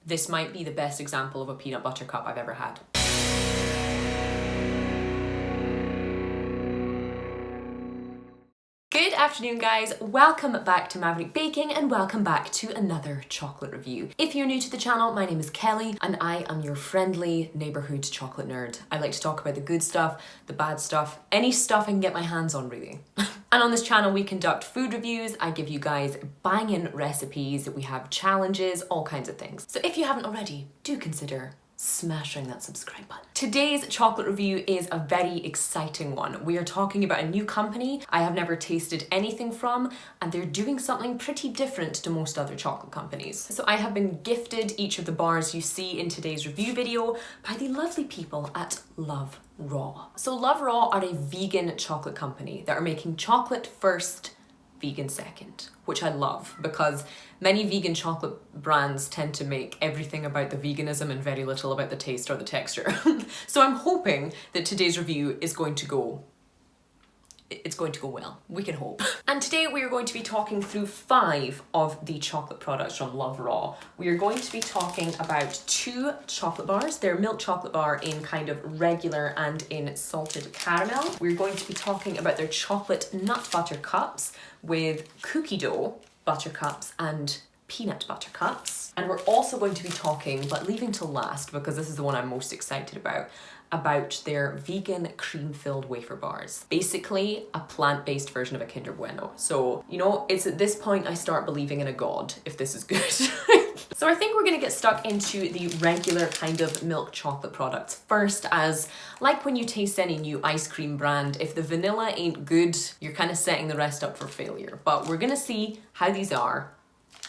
This might be the best example of a peanut butter cup I've ever had. Good afternoon, guys. Welcome back to Maverick Baking and welcome back to another chocolate review. If you're new to the channel, my name is Kelly and I am your friendly neighborhood chocolate nerd. I like to talk about the good stuff, the bad stuff, any stuff I can get my hands on, really. And on this channel, we conduct food reviews. I give you guys banging recipes. We have challenges, all kinds of things. So if you haven't already, do consider smashing that subscribe button. Today's chocolate review is a very exciting one. We are talking about a new company I have never tasted anything from, and they're doing something pretty different to most other chocolate companies. So I have been gifted each of the bars you see in today's review video by the lovely people at Love Raw. So Love Raw are a vegan chocolate company that are making chocolate first, vegan second, which I love because many vegan chocolate brands tend to make everything about the veganism and very little about the taste or the texture. So I'm hoping that today's review is going to go well. We can hope. And today we are going to be talking through 5 of the chocolate products from Love Raw. We are going to be talking about 2 chocolate bars. They're milk chocolate bar in kind of regular and in salted caramel. We're going to be talking about their chocolate nut butter cups with cookie dough butter cups and peanut butter cups. And we're also going to be talking, but leaving till last because this is the one I'm most excited about their vegan cream-filled wafer bars. Basically, a plant-based version of a Kinder Bueno. So, you know, it's at this point I start believing in a god, if this is good. So I think we're gonna get stuck into the regular kind of milk chocolate products first, as like when you taste any new ice cream brand, if the vanilla ain't good, you're kind of setting the rest up for failure. But we're gonna see how these are.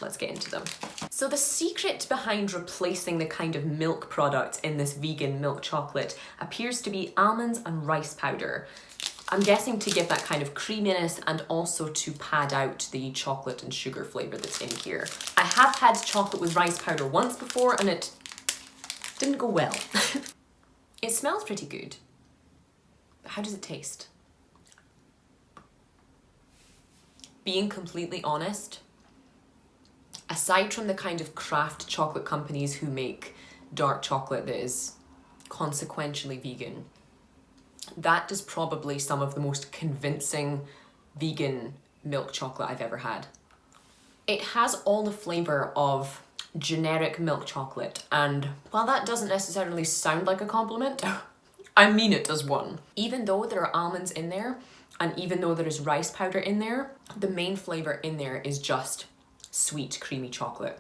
Let's get into them. So the secret behind replacing the kind of milk product in this vegan milk chocolate appears to be almonds and rice powder. I'm guessing to give that kind of creaminess and also to pad out the chocolate and sugar flavor that's in here. I have had chocolate with rice powder once before and it didn't go well. It smells pretty good. But how does it taste? Being completely honest, aside from the kind of craft chocolate companies who make dark chocolate that is consequentially vegan, that is probably some of the most convincing vegan milk chocolate I've ever had. It has all the flavor of generic milk chocolate, and while that doesn't necessarily sound like a compliment, I mean it as one. Even though there are almonds in there, and even though there is rice powder in there, the main flavor in there is just sweet, creamy chocolate,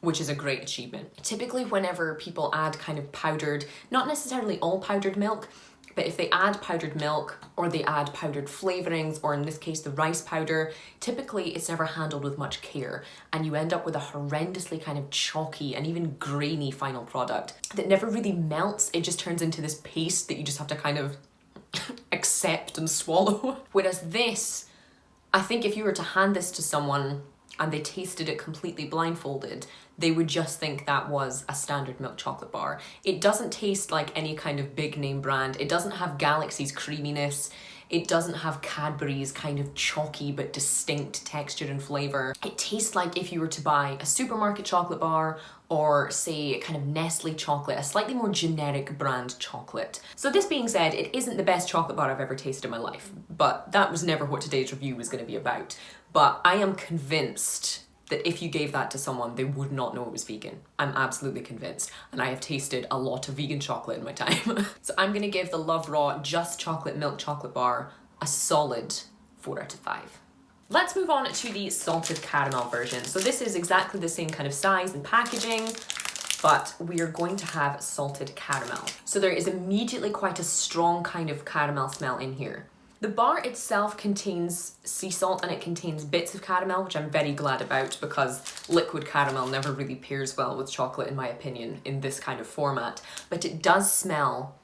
which is a great achievement. Typically, whenever people add kind of powdered, not necessarily all powdered milk, but if they add powdered milk or they add powdered flavorings, or in this case, the rice powder, typically it's never handled with much care. And you end up with a horrendously kind of chalky and even grainy final product that never really melts. It just turns into this paste that you just have to kind of accept and swallow. Whereas this, I think if you were to hand this to someone and they tasted it completely blindfolded, they would just think that was a standard milk chocolate bar. It doesn't taste like any kind of big name brand. It doesn't have Galaxy's creaminess. It doesn't have Cadbury's kind of chalky but distinct texture and flavor. It tastes like if you were to buy a supermarket chocolate bar or say kind of Nestle chocolate, a slightly more generic brand chocolate. So this being said, it isn't the best chocolate bar I've ever tasted in my life, but that was never what today's review was going to be about. But I am convinced that if you gave that to someone, they would not know it was vegan. I'm absolutely convinced. And I have tasted a lot of vegan chocolate in my time. So I'm gonna give the Love Raw Just Chocolate Milk Chocolate Bar a solid 4 out of 5. Let's move on to the salted caramel version. So this is exactly the same kind of size and packaging, but we are going to have salted caramel. So there is immediately quite a strong kind of caramel smell in here. The bar itself contains sea salt and it contains bits of caramel, which I'm very glad about because liquid caramel never really pairs well with chocolate, in my opinion, in this kind of format. But it does smell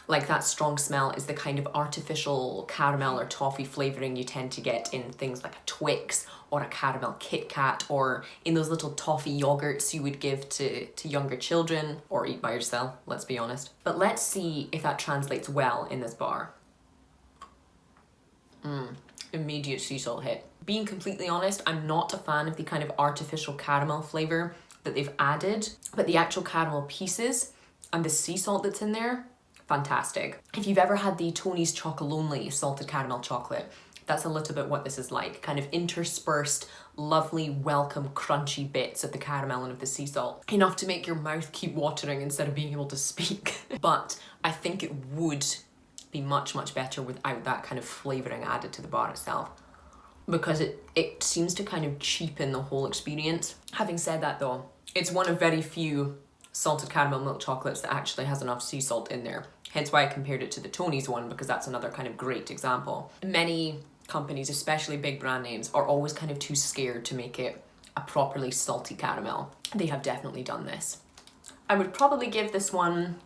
like that strong smell is the kind of artificial caramel or toffee flavoring you tend to get in things like a Twix or a caramel Kit Kat, or in those little toffee yogurts you would give to younger children or eat by yourself, let's be honest. But let's see if that translates well in this bar. Immediate sea salt hit. Being completely honest, I'm not a fan of the kind of artificial caramel flavor that they've added, but the actual caramel pieces and the sea salt that's in there, fantastic. If you've ever had the Tony's Chocolonely salted caramel chocolate, that's a little bit what this is like, kind of interspersed, lovely, welcome, crunchy bits of the caramel and of the sea salt. Enough to make your mouth keep watering instead of being able to speak. But I think it would be much, much better without that kind of flavouring added to the bar itself, because it seems to kind of cheapen the whole experience. Having said that though, it's one of very few salted caramel milk chocolates that actually has enough sea salt in there. Hence why I compared it to the Tony's one, because that's another kind of great example. Many companies, especially big brand names, are always kind of too scared to make it a properly salty caramel. They have definitely done this. I would probably give this one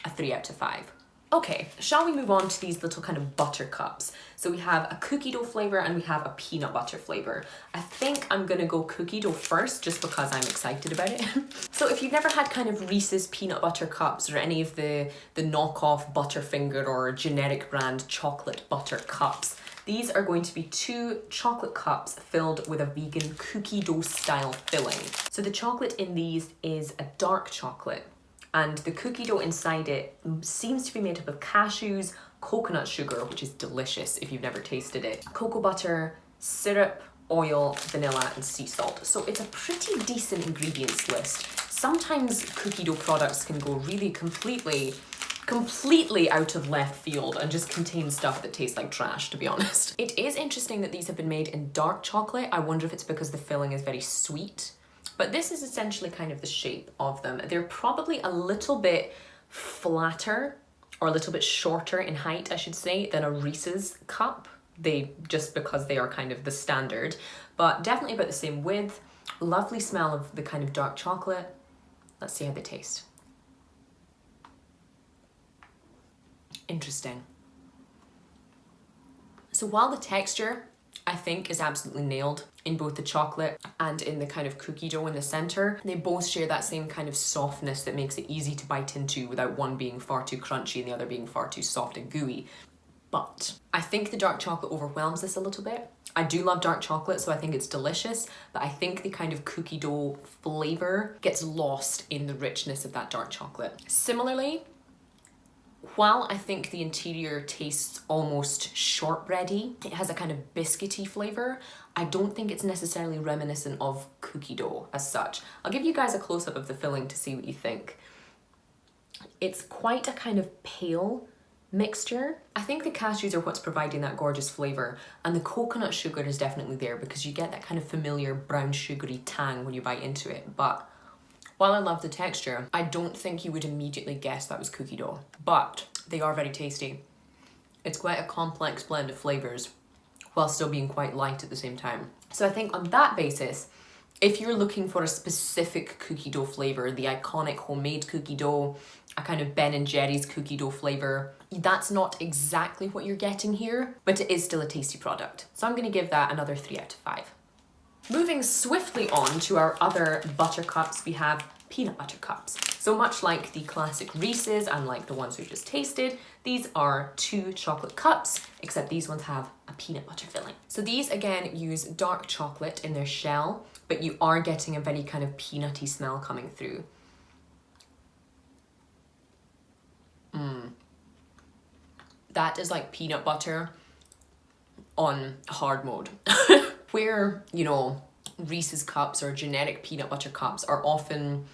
a 3 out of 5. Okay, shall we move on to these little kind of butter cups? So we have a cookie dough flavour and we have a peanut butter flavour. I think I'm gonna go cookie dough first just because I'm excited about it. So if you've never had kind of Reese's peanut butter cups or any of the knockoff Butterfinger or generic brand chocolate butter cups, these are going to be 2 chocolate cups filled with a vegan cookie dough style filling. So the chocolate in these is a dark chocolate, and the cookie dough inside it seems to be made up of cashews, coconut sugar, which is delicious if you've never tasted it, cocoa butter, syrup, oil, vanilla, and sea salt. So it's a pretty decent ingredients list. Sometimes cookie dough products can go really completely out of left field and just contain stuff that tastes like trash, to be honest. It is interesting that these have been made in dark chocolate. I wonder if it's because the filling is very sweet. But this is essentially kind of the shape of them. They're probably a little bit flatter or a little bit shorter in height, I should say, than a Reese's cup. Just because they are kind of the standard, but definitely about the same width. Lovely smell of the kind of dark chocolate. Let's see how they taste. Interesting. So while the texture, I think, is absolutely nailed in both the chocolate and in the kind of cookie dough in the center, they both share that same kind of softness that makes it easy to bite into without one being far too crunchy and the other being far too soft and gooey. But I think the dark chocolate overwhelms this a little bit. I do love dark chocolate, so I think it's delicious, but I think the kind of cookie dough flavor gets lost in the richness of that dark chocolate. Similarly, while I think the interior tastes almost shortbready, it has a kind of biscuity flavor, I don't think it's necessarily reminiscent of cookie dough as such. I'll give you guys a close-up of the filling to see what you think. It's quite a kind of pale mixture. I think the cashews are what's providing that gorgeous flavor, and the coconut sugar is definitely there because you get that kind of familiar brown sugary tang when you bite into it. But while I love the texture, I don't think you would immediately guess that was cookie dough, but they are very tasty. It's quite a complex blend of flavors while still being quite light at the same time. So I think on that basis, if you're looking for a specific cookie dough flavor, the iconic homemade cookie dough, a kind of Ben & Jerry's cookie dough flavor, that's not exactly what you're getting here, but it is still a tasty product. So I'm gonna give that another 3 out of 5. Moving swiftly on to our other butter cups, we have peanut butter cups. So much like the classic Reese's and like the ones we've just tasted, these are 2 chocolate cups, except these ones have a peanut butter filling. So these again use dark chocolate in their shell, but you are getting a very kind of peanutty smell coming through. That is like peanut butter on hard mode. Where, you know, Reese's cups or generic peanut butter cups are often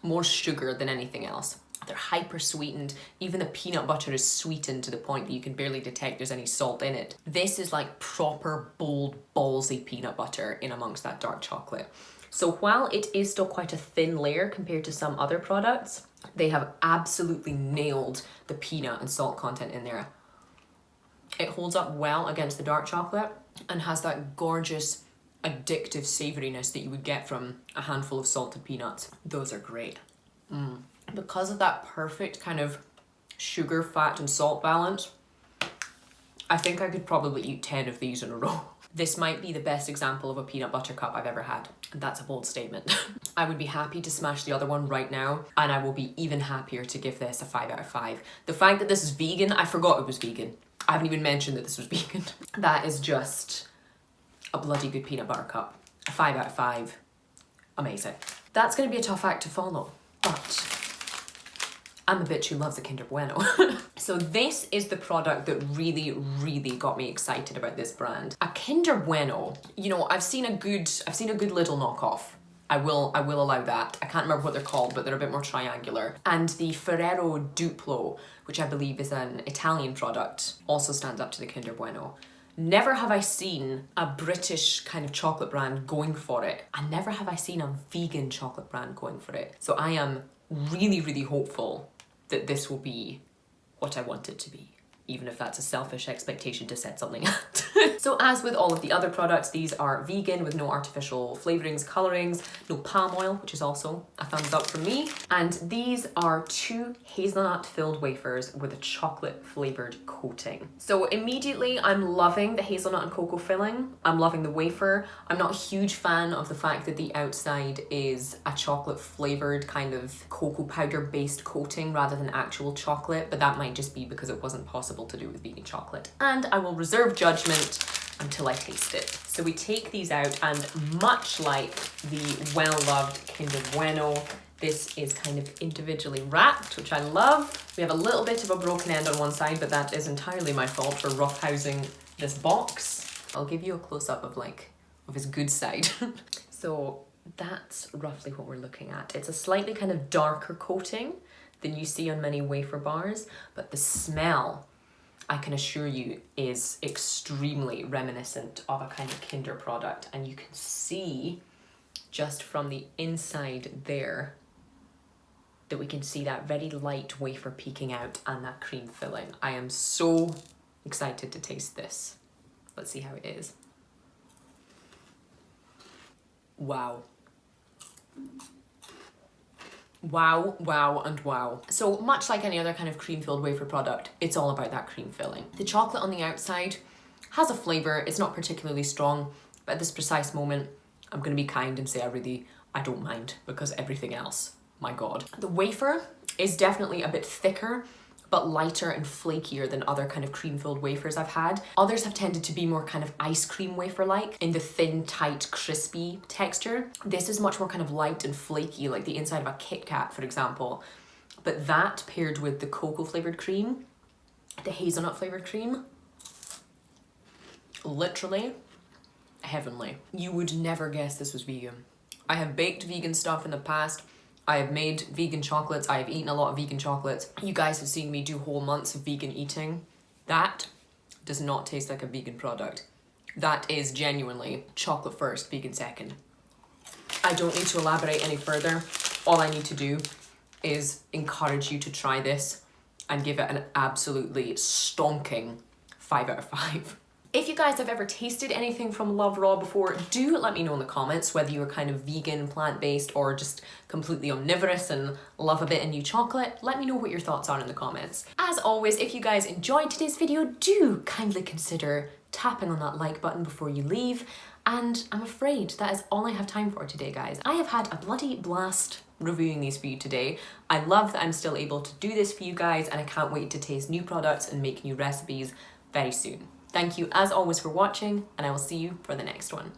more sugar than anything else. They're hyper sweetened. Even the peanut butter is sweetened to the point that you can barely detect there's any salt in it. This is like proper bold, ballsy peanut butter in amongst that dark chocolate. So while it is still quite a thin layer compared to some other products, they have absolutely nailed the peanut and salt content in there. It holds up well against the dark chocolate and has that gorgeous, addictive savouriness that you would get from a handful of salted peanuts. Those are great. Because of that perfect kind of sugar, fat and salt balance, I think I could probably eat 10 of these in a row. This might be the best example of a peanut butter cup I've ever had, and that's a bold statement. I would be happy to smash the other one right now, and I will be even happier to give this a 5 out of 5. The fact that this is vegan, I forgot it was vegan. I haven't even mentioned that this was vegan. That is just a bloody good peanut butter cup. A 5 out of 5. Amazing. That's going to be a tough act to follow, but I'm a bitch who loves a Kinder Bueno. So this is the product that really, really got me excited about this brand. A Kinder Bueno, you know, I've seen a good little knockoff. I will allow that. I can't remember what they're called, but they're a bit more triangular. And the Ferrero Duplo, which I believe is an Italian product, also stands up to the Kinder Bueno. Never have I seen a British kind of chocolate brand going for it. And never have I seen a vegan chocolate brand going for it. So I am really, really hopeful that this will be what I want it to be, even if that's a selfish expectation to set something at. So as with all of the other products, these are vegan with no artificial flavorings, colorings, no palm oil, which is also a thumbs up from me. And these are 2 hazelnut filled wafers with a chocolate flavored coating. So immediately I'm loving the hazelnut and cocoa filling. I'm loving the wafer. I'm not a huge fan of the fact that the outside is a chocolate flavored kind of cocoa powder based coating rather than actual chocolate, but that might just be because it wasn't possible to do with vegan chocolate. And I will reserve judgment until I taste it. So we take these out, and much like the well-loved Kinder Bueno, this is kind of individually wrapped, which I love. We have a little bit of a broken end on one side, but that is entirely my fault for roughhousing this box. I'll give you a close-up of his good side. So that's roughly what we're looking at. It's a slightly kind of darker coating than you see on many wafer bars, but the smell, I can assure you, is extremely reminiscent of a kind of Kinder product. And you can see just from the inside there that we can see that very light wafer peeking out and that cream filling. I am so excited to taste this. Let's see how it is. Wow. Wow, wow, and wow. So much like any other kind of cream-filled wafer product, it's all about that cream filling. The chocolate on the outside has a flavour. It's not particularly strong, but at this precise moment, I'm going to be kind and say I don't mind, because everything else, my God. The wafer is definitely a bit thicker, but lighter and flakier than other kind of cream-filled wafers I've had. Others have tended to be more kind of ice cream wafer-like in the thin, tight, crispy texture. This is much more kind of light and flaky, like the inside of a Kit Kat, for example. But that paired with the cocoa flavored cream, the hazelnut flavored cream, literally heavenly. You would never guess this was vegan. I have baked vegan stuff in the past. I have made vegan chocolates. I have eaten a lot of vegan chocolates. You guys have seen me do whole months of vegan eating. That does not taste like a vegan product. That is genuinely chocolate first, vegan second. I don't need to elaborate any further. All I need to do is encourage you to try this and give it an absolutely stonking 5 out of 5. If you guys have ever tasted anything from Love Raw before, do let me know in the comments whether you're kind of vegan, plant-based, or just completely omnivorous and love a bit of new chocolate. Let me know what your thoughts are in the comments. As always, if you guys enjoyed today's video, do kindly consider tapping on that like button before you leave. And I'm afraid that is all I have time for today, guys. I have had a bloody blast reviewing these for you today. I love that I'm still able to do this for you guys, and I can't wait to taste new products and make new recipes very soon. Thank you as always for watching, and I will see you for the next one.